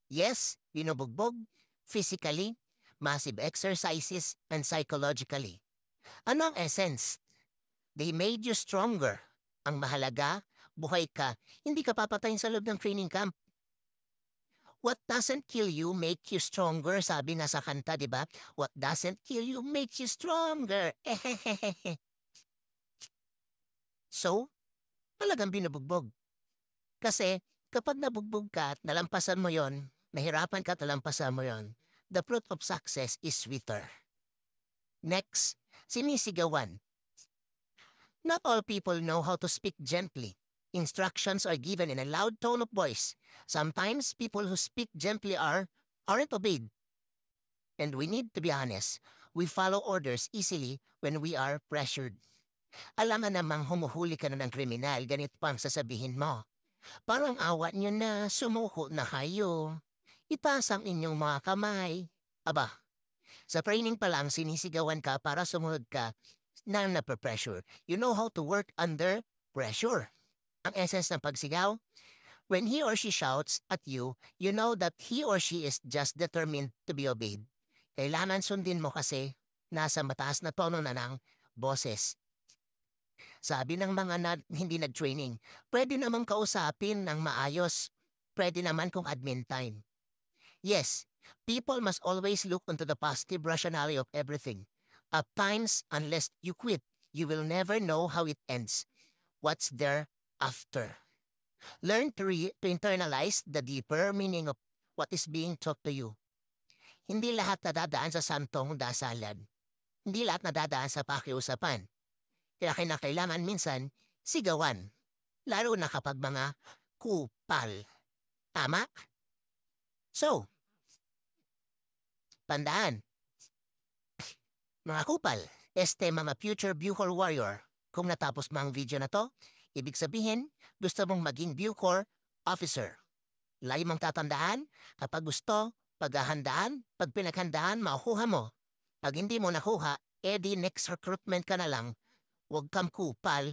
Yes, binubugbog, physically, massive exercises, and psychologically. Ano ang essence? They made you stronger. Ang mahalaga, buhay ka, hindi ka papatayin sa loob ng training camp. What doesn't kill you make you stronger, sabi nga sa kanta, di ba? What doesn't kill you makes you stronger. So, talagang binubugbog. Kasi kapag nabugbog ka at nalampasan mo yon, nahirapan ka at nalampasan mo yon, the fruit of success is sweeter. Next, sinisigawan. Not all people know how to speak gently. Instructions are given in a loud tone of voice. Sometimes people who speak gently aren't obeyed. And we need to be honest. We follow orders easily when we are pressured. Alam na namang humuhuli ka na ng kriminal, ganit pang sasabihin mo. Parang awa niyo na, sumuko na kayo. Itaas ang inyong mga kamay. Aba, sa training pa lang sinisigawan ka para sumunod ka na nape-pressure. You know how to work under pressure. Ang essence ng pagsigaw, when he or she shouts at you, you know that he or she is just determined to be obeyed. Kailangan sundin mo kasi nasa mataas na tono na ng boses. Sabi ng mga hindi nag-training, pwede namang kausapin ng maayos. Pwede naman kung admin time. Yes, people must always look into the positive rationality of everything. At times, unless you quit, you will never know how it ends. What's there after? Learn to internalize the deeper meaning of what is being taught to you. Hindi lahat nadadaan sa santong dasalan. Hindi lahat nadadaan sa pakiusapan. Kaya kinakailangan minsan, sigawan. Lalo na kapag mga kupal. Tama? So, tandaan, mga kupal, mga future Bucor warrior. Kung natapos mo ang video na to, ibig sabihin, gusto mong maging Bucor officer. Lagi mong tatandaan, kapag gusto, paghahandaan, pag pinaghandaan, makukuha mo. Pag hindi mo nakuha, edi next recruitment ka na lang, huwag kang kupal.